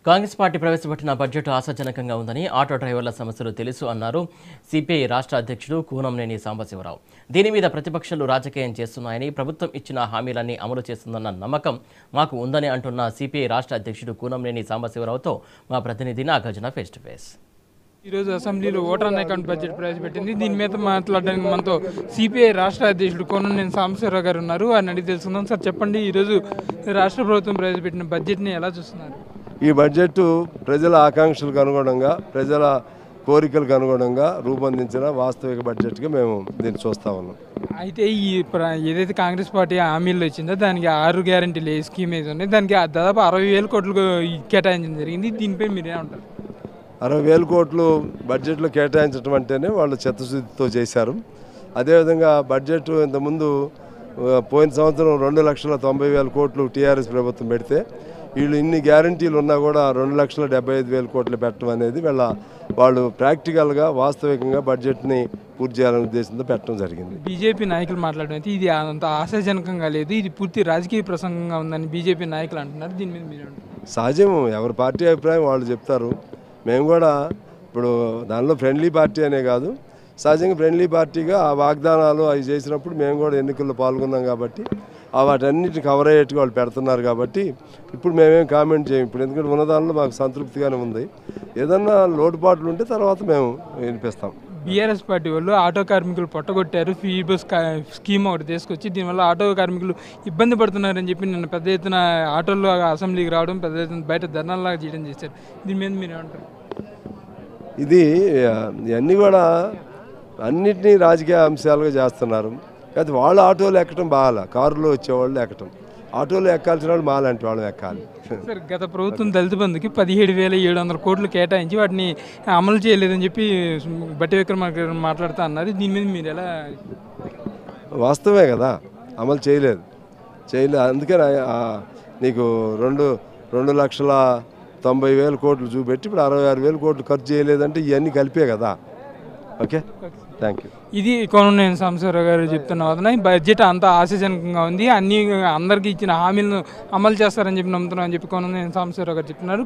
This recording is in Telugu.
కాంగ్రెస్ పార్టీ ప్రవేశపెట్టిన బడ్జెట్ ఆశాజనకంగా ఉందని ఆటో డ్రైవర్ల సమస్యలు తెలుసు అన్నారు సిపిఐ రాష్ట్ర అధ్యక్షుడు కూనంనేని సాంబశివరావు. దీని మీద ప్రతిపక్షాలు రాజకీయం చేస్తున్నాయని, ప్రభుత్వం ఇచ్చిన హామీలన్నీ అమలు చేస్తుందన్న నమ్మకం మాకు ఉందని అంటున్న సిపిఐ రాష్ట్ర అధ్యక్షుడు కూనంనేని సాంబశివరావుతో మా ప్రతినిధి నాగార్జున ఫేస్ టు ఫేస్. ఈరోజు అసెంబ్లీలో ఓటర్ అన్ అకౌంట్ బడ్జెట్ ప్రవేశపెట్టింది. దీని మీద మాట్లాడడానికి మనతో సిపిఐ రాష్ట్ర అధ్యక్షుడు కూనంనేని సాంబశివరావు గారు ఉన్నారు. వారిని అడిగి తెలుసుకుందాం. సార్ చెప్పండి, ఈరోజు రాష్ట్ర ప్రభుత్వం ప్రవేశపెట్టిన బడ్జెట్ని ఎలా చూస్తున్నారు? ఈ బడ్జెట్ ప్రజల ఆకాంక్షలకు అనుగుణంగా, ప్రజల కోరికలకు అనుగుణంగా రూపొందించిన వాస్తవిక బడ్జెట్గా మేము దీన్ని చూస్తూ ఉన్నాం. అయితే ఏదైతే కాంగ్రెస్ పార్టీ హామీలు ఇచ్చిందో దానికి 6 గ్యారెంటీలు స్కీమ్ ఏది ఉన్నాయి, దానికి దాదాపు 60,000 కోట్లు కేటాయించడం జరిగింది. దీనిపై మీరేమంటారు? 60,000 కోట్లు బడ్జెట్లో కేటాయించడం అంటేనే వాళ్ళు చిత్తశుద్ధితో చేశారు. అదేవిధంగా బడ్జెట్ ఇంతకుముందు పోయిన సంవత్సరం 2,90,000 కోట్లు టీఆర్ఎస్ ప్రభుత్వం పెడితే, వీళ్ళు ఇన్ని గ్యారంటీలు ఉన్నా కూడా 2,75,000 కోట్లు పెట్టడం అనేది వాళ్ళు ప్రాక్టికల్గా వాస్తవికంగా బడ్జెట్ని పూర్తి చేయాలనే ఉద్దేశంతో పెట్టడం జరిగింది. బీజేపీ నాయకులు మాట్లాడడం అయితే ఇది అంత ఆశాజనకంగా లేదు, ఇది పూర్తి రాజకీయ ప్రసంగంగా ఉందని బీజేపీ నాయకులు అంటున్నారు. దీని మీద మీరు సహజం, ఎవరి పార్టీ అభిప్రాయం వాళ్ళు చెప్తారు. మేము కూడా ఇప్పుడు దానిలో ఫ్రెండ్లీ పార్టీ అనే కాదు, సహజంగా ఫ్రెండ్లీ పార్టీగా ఆ వాగ్దానాలు అవి చేసినప్పుడు మేము కూడా ఎన్నికల్లో పాల్గొన్నాం కాబట్టి వాటన్నిటిని కవర్ అయ్యేట్టుగా వాళ్ళు పెడుతున్నారు కాబట్టి ఇప్పుడు మేమేం కామెంట్ చేయం. ఇప్పుడు ఎందుకంటే ఉన్న దానిలో మాకు సంతృప్తిగానే ఉంది. ఏదన్నా లోటుపాట్లు ఉంటే తర్వాత మేము వినిపిస్తాం. బీఆర్ఎస్ పార్టీ వాళ్ళు ఆటో కార్మికులు పొట్టగొట్టారు, ఫ్రీ బస్ స్కీమ్ ఒకటి తీసుకొచ్చి దీనివల్ల ఆటో కార్మికులు ఇబ్బంది పడుతున్నారని చెప్పి నిన్న పెద్ద ఎత్తున ఆటోల్లో అసెంబ్లీకి రావడం, పెద్ద ఎత్తున బయట ధర్నాలాగా చేయడం చేశారు. దీని మీద మీరు ఏమంటారు? ఇవన్నీ కూడా అన్నిటినీ రాజకీయ అంశాలుగా చేస్తున్నారు. అయితే వాళ్ళు ఆటోలు ఎక్కడం బాగా, కారులో వచ్చేవాళ్ళు ఎక్కడం, ఆటోలో ఎక్కాల్సిన వాళ్ళు మాలాంటి వాళ్ళు ఎక్కాలి. సార్, గత ప్రభుత్వం దళిత బంధుకి 17,700 కోట్లు కేటాయించి వాటిని అమలు చేయలేదని చెప్పి బట్టి విక్రమార్క మాట్లాడుతూ అన్నారు. దీని మీద మీరు ఎలా? వాస్తవమే కదా, అమలు చేయలేదు. అందుకని నీకు 2,90,000 కోట్లు చూపెట్టి ఇప్పుడు 66,000 కోట్లు ఖర్చు చేయలేదంటే ఇవన్నీ కలిపే కదా. Okay, thank you. ఇది కూనంనేని సాంబశివరావు గారు చెప్తున్న వాదన. బడ్జెట్ అంతా ఆశాజనకంగా ఉంది, అందరికీ ఇచ్చిన హామీలను అమలు చేస్తారని చెప్పి నమ్ముతున్నామని చెప్పి కూనంనేని సాంబశివరావు గారు చెప్తున్నారు.